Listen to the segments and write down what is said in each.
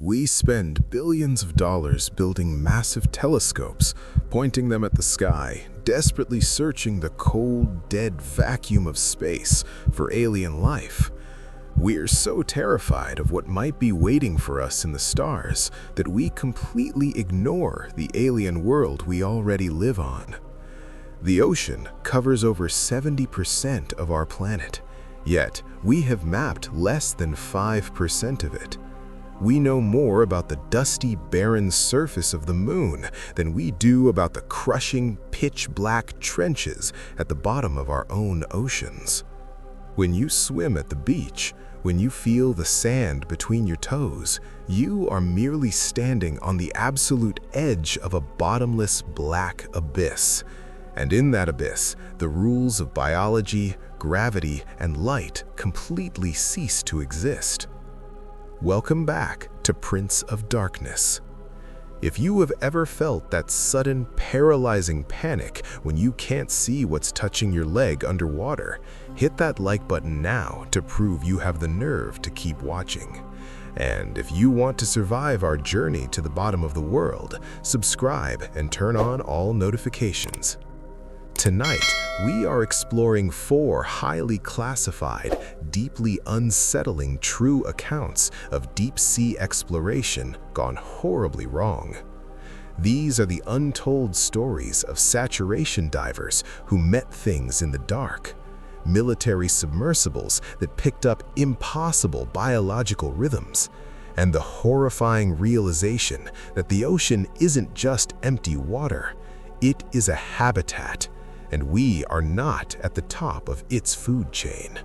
We spend billions of dollars building massive telescopes, pointing them at the sky, desperately searching the cold, dead vacuum of space for alien life. We're so terrified of what might be waiting for us in the stars that we completely ignore the alien world we already live on. The ocean covers over 70% of our planet, yet we have mapped less than 5% of it. We know more about the dusty, barren surface of the moon than we do about the crushing, pitch-black trenches at the bottom of our own oceans. When you swim at the beach, when you feel the sand between your toes, you are merely standing on the absolute edge of a bottomless black abyss. And in that abyss, the rules of biology, gravity, and light completely cease to exist. Welcome back to Prince of Darkness. If you have ever felt that sudden, paralyzing panic when you can't see what's touching your leg underwater, hit that like button now to prove you have the nerve to keep watching. And if you want to survive our journey to the bottom of the world, subscribe and turn on all notifications. Tonight, we are exploring 4 highly classified, deeply unsettling true accounts of deep-sea exploration gone horribly wrong. These are the untold stories of saturation divers who met things in the dark, military submersibles that picked up impossible biological rhythms, and the horrifying realization that the ocean isn't just empty water, it is a habitat, and we are not at the top of its food chain.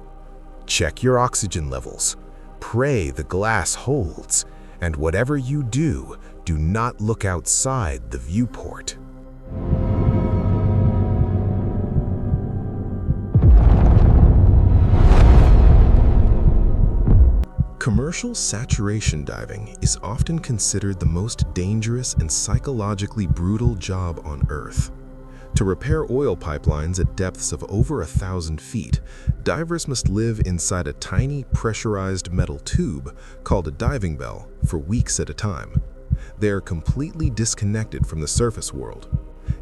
Check your oxygen levels, pray the glass holds, and whatever you do, do not look outside the viewport. Commercial saturation diving is often considered the most dangerous and psychologically brutal job on Earth. To repair oil pipelines at depths of over 1,000 feet, divers must live inside a tiny pressurized metal tube called a diving bell for weeks at a time. They are completely disconnected from the surface world.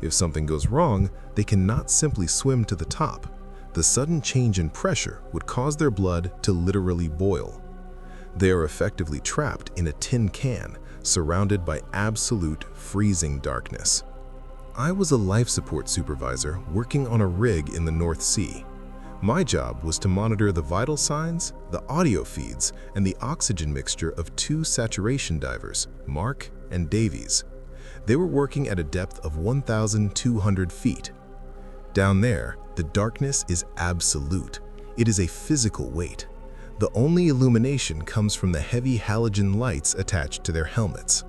If something goes wrong, they cannot simply swim to the top. The sudden change in pressure would cause their blood to literally boil. They are effectively trapped in a tin can, surrounded by absolute freezing darkness. I was a life support supervisor working on a rig in the North Sea. My job was to monitor the vital signs, the audio feeds, and the oxygen mixture of 2 saturation divers, Mark and Davies. They were working at a depth of 1,200 feet. Down there, the darkness is absolute. It is a physical weight. The only illumination comes from the heavy halogen lights attached to their helmets.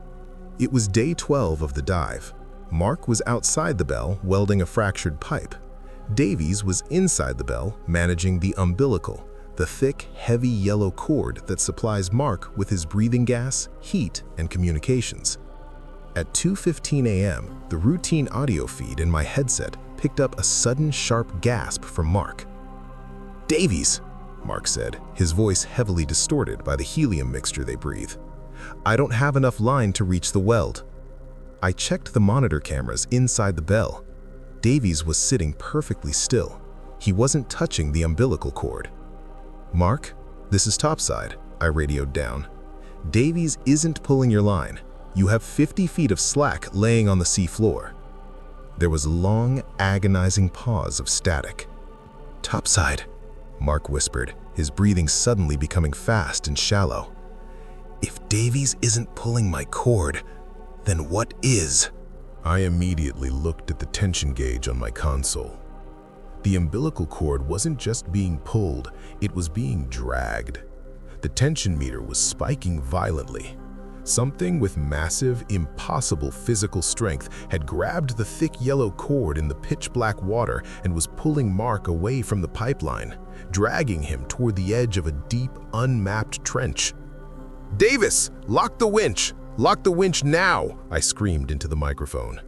It was day 12 of the dive. Mark was outside the bell welding a fractured pipe. Davies was inside the bell managing the umbilical, the thick, heavy yellow cord that supplies Mark with his breathing gas, heat, and communications. At 2:15 a.m., the routine audio feed in my headset picked up a sudden sharp gasp from Mark. "Davies," Mark said, his voice heavily distorted by the helium mixture they breathe. "I don't have enough line to reach the weld." I checked the monitor cameras inside the bell. Davies was sitting perfectly still. He wasn't touching the umbilical cord. "Mark, this is topside," I radioed down. "Davies isn't pulling your line. You have 50 feet of slack laying on the sea floor." There was a long, agonizing pause of static. "Topside," Mark whispered, his breathing suddenly becoming fast and shallow. "If Davies isn't pulling my cord, then what is?" I immediately looked at the tension gauge on my console. The umbilical cord wasn't just being pulled, it was being dragged. The tension meter was spiking violently. Something with massive, impossible physical strength had grabbed the thick yellow cord in the pitch-black water and was pulling Mark away from the pipeline, dragging him toward the edge of a deep, unmapped trench. "Davis, lock the winch! Lock the winch now!" I screamed into the microphone.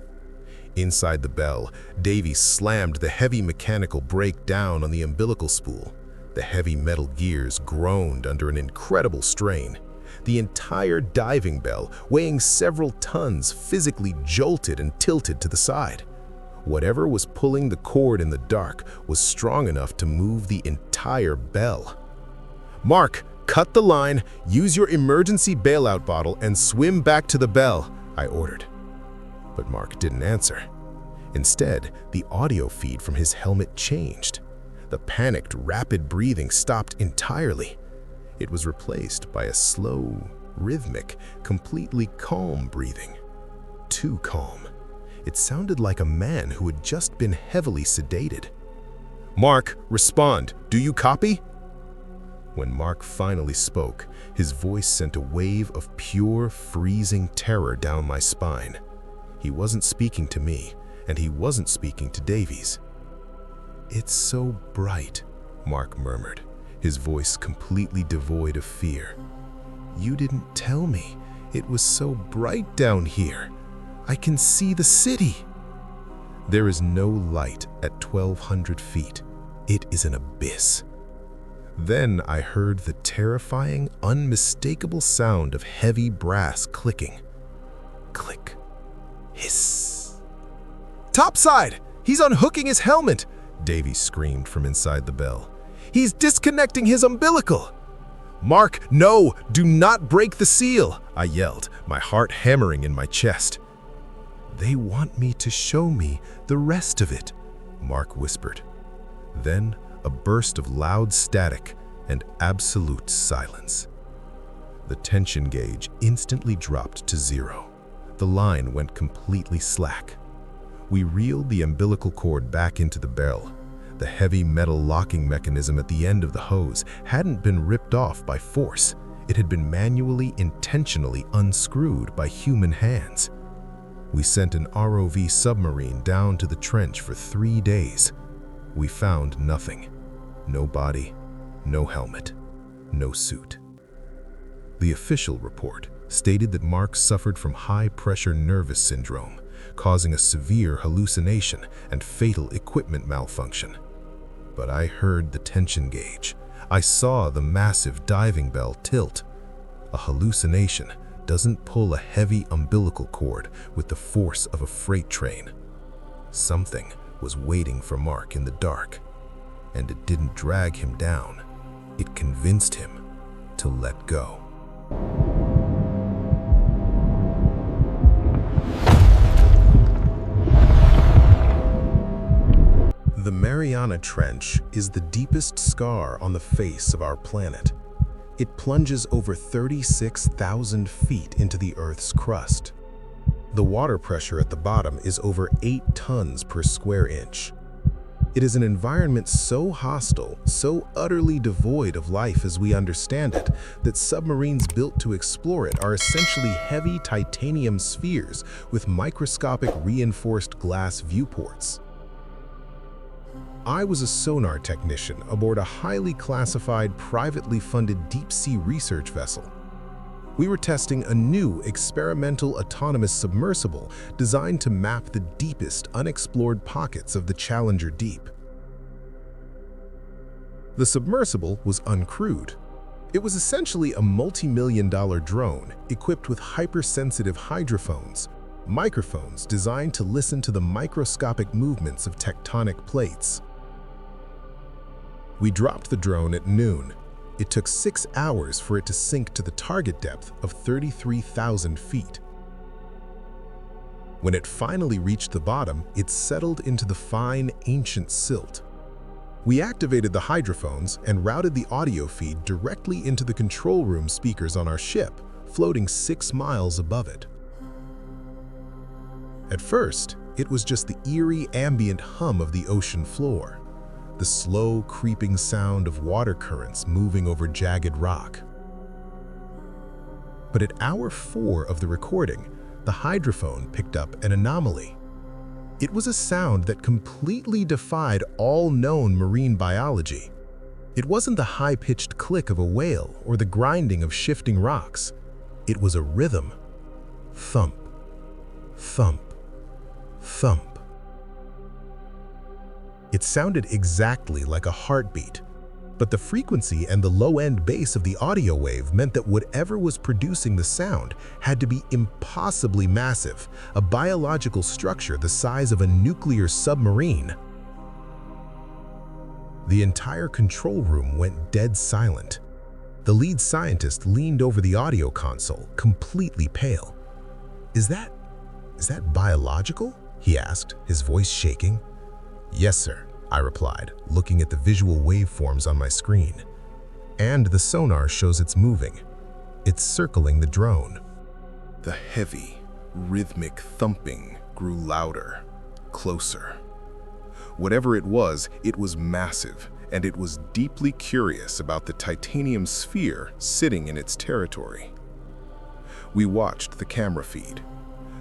Inside the bell, Davies slammed the heavy mechanical brake down on the umbilical spool. The heavy metal gears groaned under an incredible strain. The entire diving bell, weighing several tons, physically jolted and tilted to the side. Whatever was pulling the cord in the dark was strong enough to move the entire bell. "Mark, cut the line, use your emergency bailout bottle, and swim back to the bell," I ordered. But Mark didn't answer. Instead, the audio feed from his helmet changed. The panicked, rapid breathing stopped entirely. It was replaced by a slow, rhythmic, completely calm breathing. Too calm. It sounded like a man who had just been heavily sedated. "Mark, respond. Do you copy?" When Mark finally spoke, his voice sent a wave of pure, freezing terror down my spine. He wasn't speaking to me, and he wasn't speaking to Davies. "It's so bright," Mark murmured, his voice completely devoid of fear. "You didn't tell me. It was so bright down here. I can see the city." "There is no light at 1,200 feet. It is an abyss." Then I heard the terrifying, unmistakable sound of heavy brass clicking. Click. Hiss. "Topside! He's unhooking his helmet!" Davy screamed from inside the bell. "He's disconnecting his umbilical!" "Mark, no! Do not break the seal!" I yelled, my heart hammering in my chest. "They want me to show me the rest of it," Mark whispered. Then a burst of loud static and absolute silence. The tension gauge instantly dropped to 0. The line went completely slack. We reeled the umbilical cord back into the bell. The heavy metal locking mechanism at the end of the hose hadn't been ripped off by force. It had been manually, intentionally unscrewed by human hands. We sent an ROV submarine down to the trench for 3 days. We found nothing. No body, no helmet, no suit. The official report stated that Mark suffered from high-pressure nervous syndrome, causing a severe hallucination and fatal equipment malfunction. But I heard the tension gauge. I saw the massive diving bell tilt. A hallucination doesn't pull a heavy umbilical cord with the force of a freight train. Something was waiting for Mark in the dark, and it didn't drag him down. It convinced him to let go. The Mariana Trench is the deepest scar on the face of our planet. It plunges over 36,000 feet into the Earth's crust. The water pressure at the bottom is over 8 tons per square inch. It is an environment so hostile, so utterly devoid of life as we understand it, that submarines built to explore it are essentially heavy titanium spheres with microscopic reinforced glass viewports. I was a sonar technician aboard a highly classified, privately funded deep-sea research vessel. We were testing a new experimental autonomous submersible designed to map the deepest unexplored pockets of the Challenger Deep. The submersible was uncrewed. It was essentially a multi-million-dollar drone equipped with hypersensitive hydrophones, microphones designed to listen to the microscopic movements of tectonic plates. We dropped the drone at noon. It took 6 hours for it to sink to the target depth of 33,000 feet. When it finally reached the bottom, it settled into the fine, ancient silt. We activated the hydrophones and routed the audio feed directly into the control room speakers on our ship, floating 6 miles above it. At first, it was just the eerie ambient hum of the ocean floor, the slow, creeping sound of water currents moving over jagged rock. But at hour 4 of the recording, the hydrophone picked up an anomaly. It was a sound that completely defied all known marine biology. It wasn't the high-pitched click of a whale or the grinding of shifting rocks. It was a rhythm. Thump, thump, thump. It sounded exactly like a heartbeat, But the frequency and the low-end bass of the audio wave meant that whatever was producing the sound had to be impossibly massive, a biological structure the size of a nuclear submarine. The entire control room went dead silent. The lead scientist leaned over the audio console, completely pale. Is that biological?" he asked, his voice shaking. "Yes, sir," I replied, looking at the visual waveforms on my screen. "And the sonar shows it's moving. It's circling the drone." The heavy, rhythmic thumping grew louder, closer. Whatever it was massive, and it was deeply curious about the titanium sphere sitting in its territory. We watched the camera feed.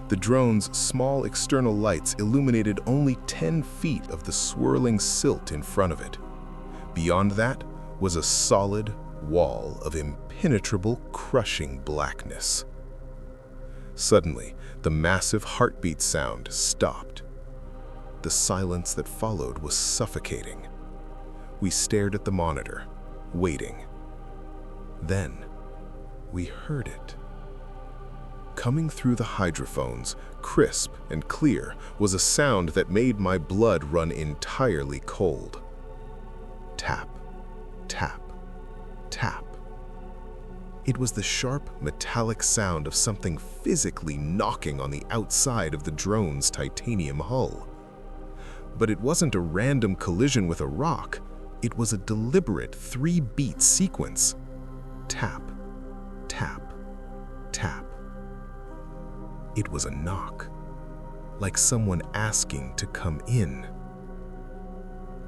The drone's small external lights illuminated only 10 feet of the swirling silt in front of it. Beyond that was a solid wall of impenetrable, crushing blackness. Suddenly, the massive heartbeat sound stopped. The silence that followed was suffocating. We stared at the monitor, waiting. Then, we heard it. Coming through the hydrophones, crisp and clear, was a sound that made my blood run entirely cold. Tap, tap, tap. It was the sharp, metallic sound of something physically knocking on the outside of the drone's titanium hull. But it wasn't a random collision with a rock. It was a deliberate 3-beat sequence. Tap, tap, tap. It was a knock, like someone asking to come in.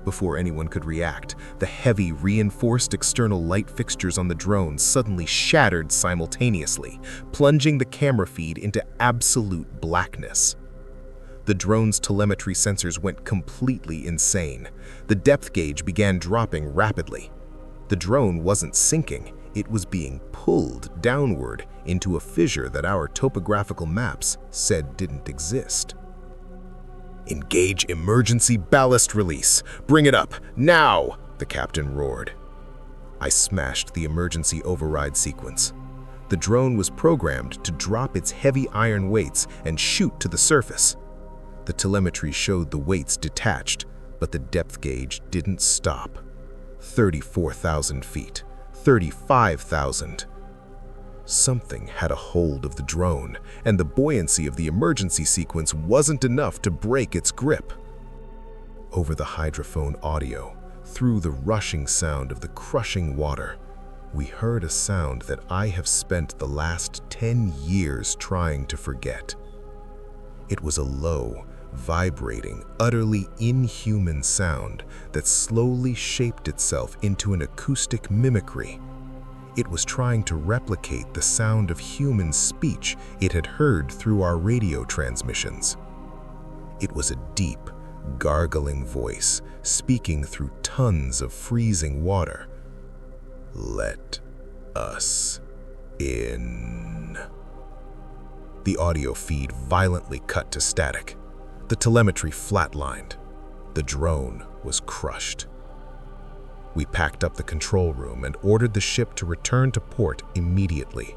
Before anyone could react, the heavy, reinforced external light fixtures on the drone suddenly shattered simultaneously, plunging the camera feed into absolute blackness. The drone's telemetry sensors went completely insane. The depth gauge began dropping rapidly. The drone wasn't sinking, it was being pulled downward into a fissure that our topographical maps said didn't exist. "Engage emergency ballast release. Bring it up, now!" the captain roared. I smashed the emergency override sequence. The drone was programmed to drop its heavy iron weights and shoot to the surface. The telemetry showed the weights detached, but the depth gauge didn't stop. 34,000 feet, 35,000. Something had a hold of the drone, and the buoyancy of the emergency sequence wasn't enough to break its grip. Over the hydrophone audio, through the rushing sound of the crushing water, we heard a sound that I have spent the last 10 years trying to forget. It was a low, vibrating, utterly inhuman sound that slowly shaped itself into an acoustic mimicry. It was trying to replicate the sound of human speech it had heard through our radio transmissions. It was a deep, gargling voice speaking through tons of freezing water. "Let us in." The audio feed violently cut to static. The telemetry flatlined. The drone was crushed. We packed up the control room and ordered the ship to return to port immediately.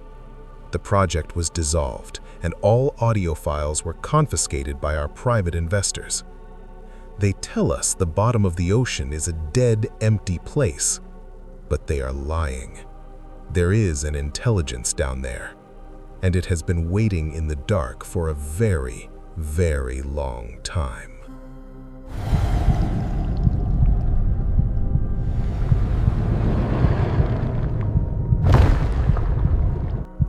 The project was dissolved, and all audio files were confiscated by our private investors. They tell us the bottom of the ocean is a dead, empty place, but they are lying. There is an intelligence down there, and it has been waiting in the dark for a very, very long time.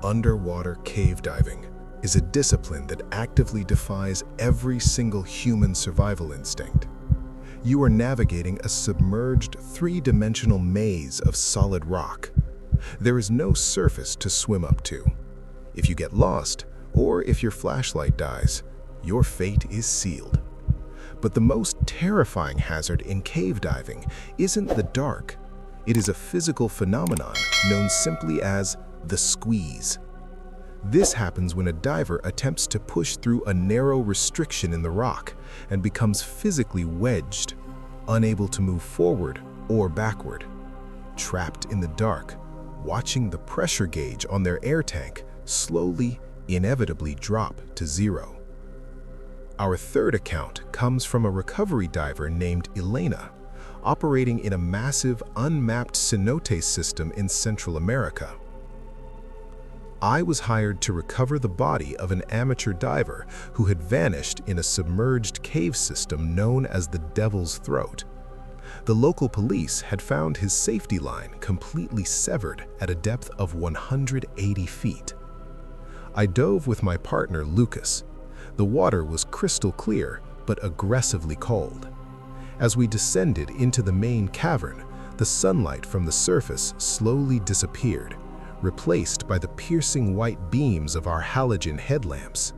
Underwater cave diving is a discipline that actively defies every single human survival instinct. You are navigating a submerged, three-dimensional maze of solid rock. There is no surface to swim up to. If you get lost, or if your flashlight dies, your fate is sealed. But the most terrifying hazard in cave diving isn't the dark. It is a physical phenomenon known simply as the squeeze. This happens when a diver attempts to push through a narrow restriction in the rock and becomes physically wedged, unable to move forward or backward. trapped in the dark, watching the pressure gauge on their air tank slowly, inevitably drop to zero. Our third account comes from a recovery diver named Elena, operating in a massive, unmapped cenote system in Central America. I was hired to recover the body of an amateur diver who had vanished in a submerged cave system known as the Devil's Throat. The local police had found his safety line completely severed at a depth of 180 feet. I dove with my partner Lucas. The water was crystal clear, but aggressively cold. As we descended into the main cavern, the sunlight from the surface slowly disappeared, replaced by the piercing white beams of our halogen headlamps.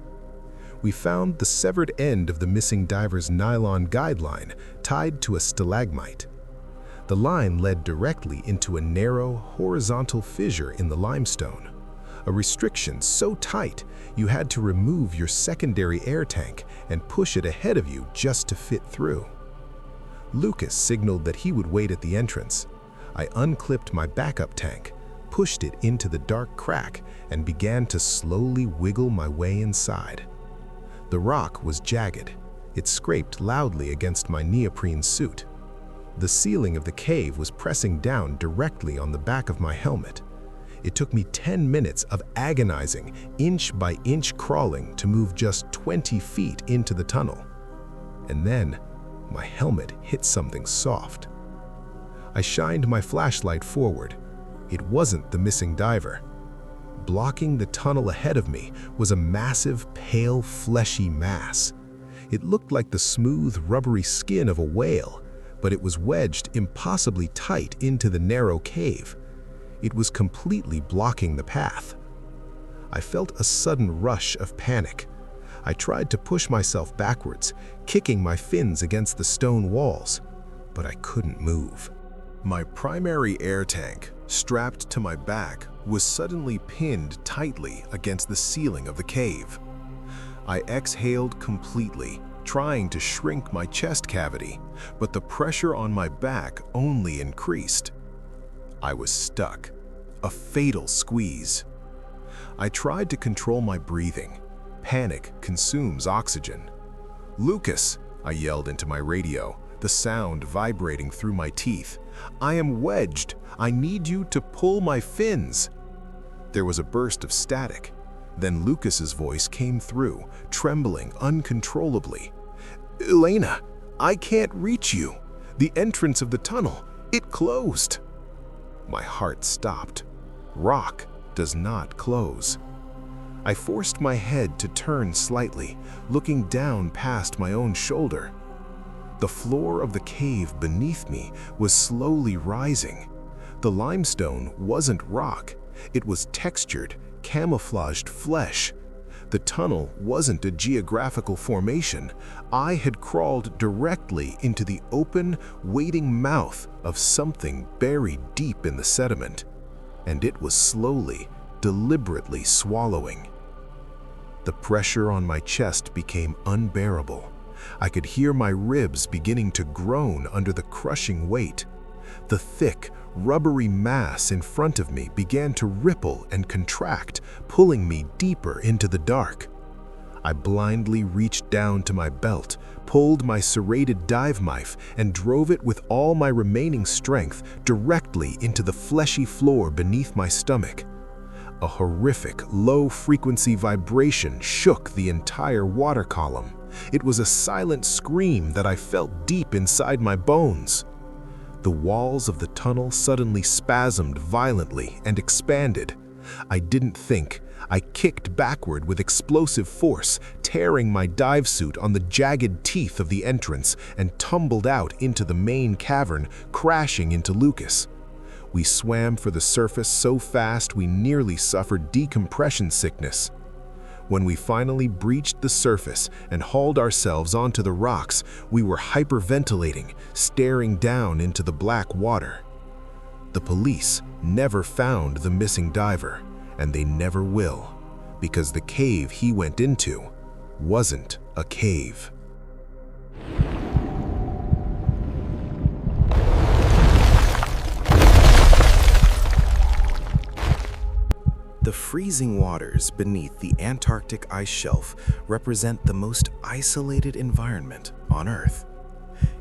We found the severed end of the missing diver's nylon guideline tied to a stalagmite. The line led directly into a narrow, horizontal fissure in the limestone, a restriction so tight you had to remove your secondary air tank and push it ahead of you just to fit through. Lucas signaled that he would wait at the entrance. I unclipped my backup tank, pushed it into the dark crack, and began to slowly wiggle my way inside. The rock was jagged. It scraped loudly against my neoprene suit. The ceiling of the cave was pressing down directly on the back of my helmet. It took me 10 minutes of agonizing, inch-by-inch crawling to move just 20 feet into the tunnel. And then, my helmet hit something soft. I shined my flashlight forward. It wasn't the missing diver. Blocking the tunnel ahead of me was a massive, pale, fleshy mass. It looked like the smooth, rubbery skin of a whale, but it was wedged impossibly tight into the narrow cave. It was completely blocking the path. I felt a sudden rush of panic. I tried to push myself backwards, kicking my fins against the stone walls, but I couldn't move. My primary air tank, strapped to my back, was suddenly pinned tightly against the ceiling of the cave. I exhaled completely, trying to shrink my chest cavity, but the pressure on my back only increased. I was stuck, a fatal squeeze. I tried to control my breathing. Panic consumes oxygen. "Lucas," I yelled into my radio, the sound vibrating through my teeth. "I am wedged. I need you to pull my fins." There was a burst of static. Then Lucas's voice came through, trembling uncontrollably. "Elena, I can't reach you. The entrance of the tunnel, it closed." My heart stopped. Rock does not close. I forced my head to turn slightly, looking down past my own shoulder. The floor of the cave beneath me was slowly rising. The limestone wasn't rock. It was textured, camouflaged flesh. The tunnel wasn't a geographical formation. I had crawled directly into the open, waiting mouth of something buried deep in the sediment, and it was slowly, deliberately swallowing. The pressure on my chest became unbearable. I could hear my ribs beginning to groan under the crushing weight. The thick, rubbery mass in front of me began to ripple and contract, pulling me deeper into the dark. I blindly reached down to my belt, pulled my serrated dive knife, and drove it with all my remaining strength directly into the fleshy floor beneath my stomach. A horrific, low-frequency vibration shook the entire water column. It was a silent scream that I felt deep inside my bones. The walls of the tunnel suddenly spasmed violently and expanded. I didn't think. I kicked backward with explosive force, tearing my dive suit on the jagged teeth of the entrance, and tumbled out into the main cavern, crashing into Lucas. We swam for the surface so fast we nearly suffered decompression sickness. When we finally breached the surface and hauled ourselves onto the rocks, we were hyperventilating, staring down into the black water. The police never found the missing diver, and they never will, because the cave he went into wasn't a cave. freezing waters beneath the Antarctic ice shelf represent the most isolated environment on Earth.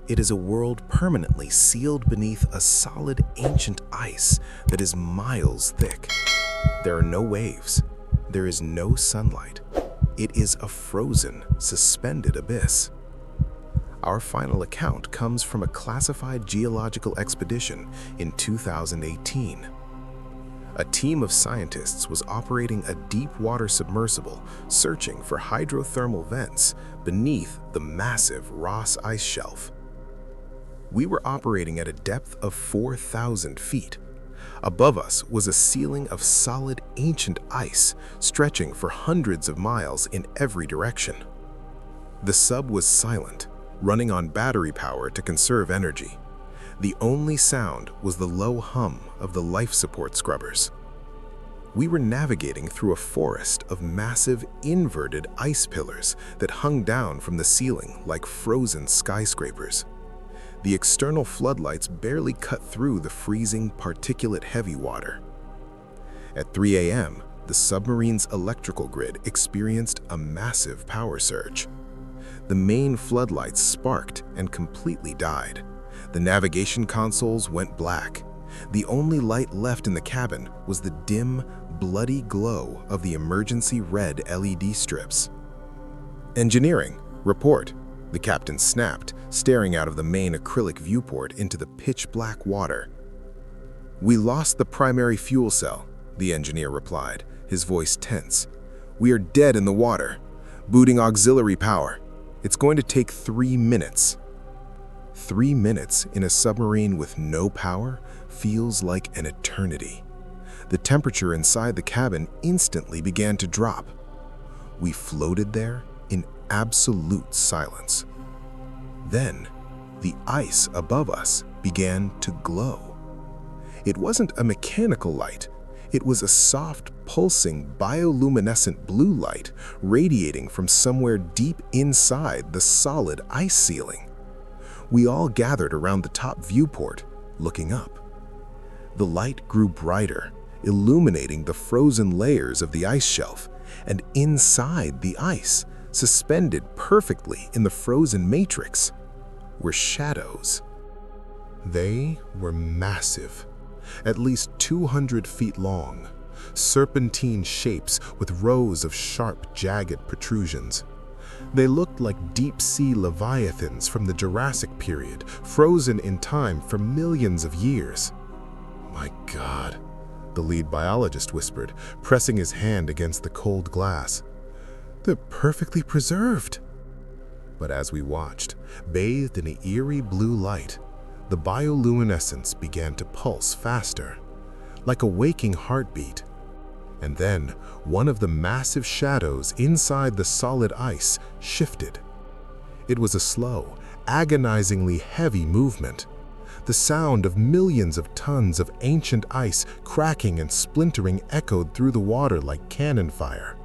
It is a world permanently sealed beneath a solid ancient ice that is miles thick. There are no waves. There is no sunlight. It is a frozen, suspended abyss. Our final account comes from a classified geological expedition in 2018. A team of scientists was operating a deep-water submersible searching for hydrothermal vents beneath the massive Ross ice shelf. We were operating at a depth of 4,000 feet. Above us was a ceiling of solid ancient ice stretching for hundreds of miles in every direction. The sub was silent, running on battery power to conserve energy. The only sound was the low hum of the life support scrubbers. We were navigating through a forest of massive inverted ice pillars that hung down from the ceiling like frozen skyscrapers. The external floodlights barely cut through the freezing, particulate-heavy water. At 3 a.m., the submarine's electrical grid experienced a massive power surge. The main floodlights sparked and completely died. The navigation consoles went black. The only light left in the cabin was the dim, bloody glow of the emergency red LED strips. "Engineering, report," the captain snapped, staring out of the main acrylic viewport into the pitch-black water. "We lost the primary fuel cell," the engineer replied, his voice tense. "We are dead in the water. Booting auxiliary power. It's going to take 3 minutes." 3 minutes in a submarine with no power feels like an eternity. The temperature inside the cabin instantly began to drop. We floated there in absolute silence. Then, the ice above us began to glow. It wasn't a mechanical light. It was a soft, pulsing, bioluminescent blue light radiating from somewhere deep inside the solid ice ceiling. We all gathered around the top viewport, looking up. The light grew brighter, illuminating the frozen layers of the ice shelf, and inside the ice, suspended perfectly in the frozen matrix, were shadows. They were massive, at least 200 feet long, serpentine shapes with rows of sharp, jagged protrusions. They looked like deep-sea leviathans from the Jurassic period, frozen in time for millions of years. "My God," the lead biologist whispered, pressing his hand against the cold glass. "They're perfectly preserved." But as we watched, bathed in an eerie blue light, the bioluminescence began to pulse faster, like a waking heartbeat. And then, one of the massive shadows inside the solid ice shifted. It was a slow, agonizingly heavy movement. The sound of millions of tons of ancient ice cracking and splintering echoed through the water like cannon fire.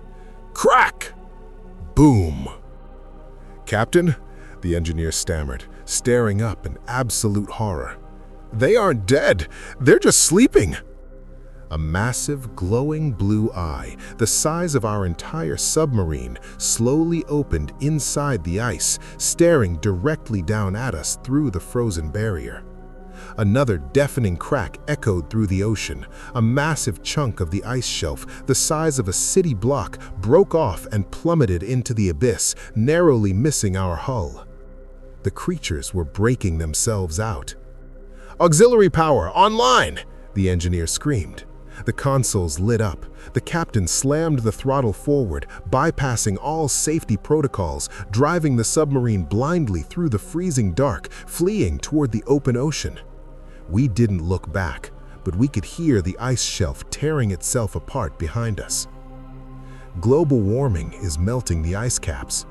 Crack! Boom! "Captain," the engineer stammered, staring up in absolute horror. "They aren't dead. They're just sleeping." A massive, glowing blue eye, the size of our entire submarine, slowly opened inside the ice, staring directly down at us through the frozen barrier. Another deafening crack echoed through the ocean. A massive chunk of the ice shelf, the size of a city block, broke off and plummeted into the abyss, narrowly missing our hull. The creatures were breaking themselves out. "Auxiliary power, online!" the engineer screamed. The consoles lit up. The captain slammed the throttle forward, bypassing all safety protocols, driving the submarine blindly through the freezing dark, fleeing toward the open ocean. We didn't look back, but we could hear the ice shelf tearing itself apart behind us. Global warming is melting the ice caps.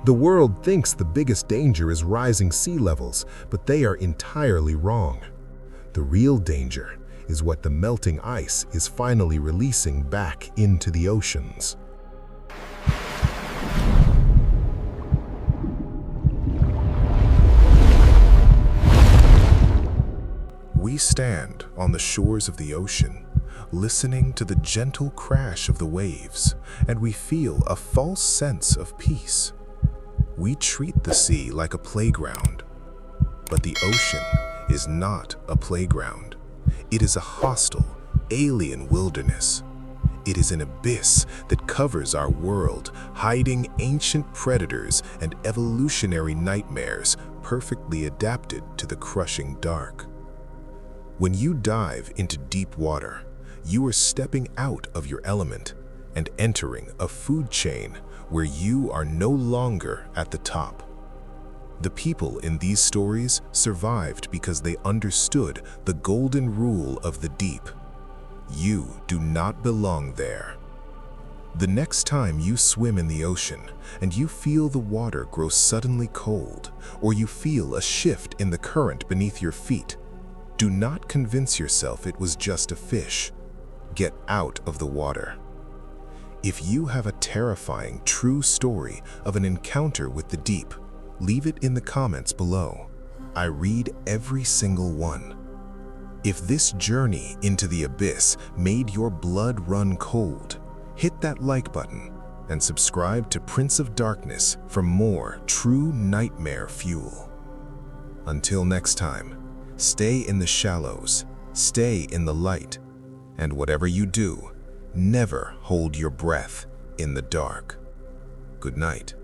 The world thinks the biggest danger is rising sea levels, but they are entirely wrong. The real danger is what the melting ice is finally releasing back into the oceans. We stand on the shores of the ocean, listening to the gentle crash of the waves, and we feel a false sense of peace. We treat the sea like a playground, but the ocean is not a playground. It is a hostile, alien wilderness. It is an abyss that covers our world, hiding ancient predators and evolutionary nightmares perfectly adapted to the crushing dark. When you dive into deep water, you are stepping out of your element and entering a food chain where you are no longer at the top. The people in these stories survived because they understood the golden rule of the deep. You do not belong there. The next time you swim in the ocean and you feel the water grow suddenly cold, or you feel a shift in the current beneath your feet, do not convince yourself it was just a fish. Get out of the water. If you have a terrifying, true story of an encounter with the deep, leave it in the comments below. I read every single one. If this journey into the abyss made your blood run cold, hit that like button and subscribe to Prince of Darkness for more true nightmare fuel. Until next time, stay in the shallows, stay in the light, and whatever you do, never hold your breath in the dark. Good night.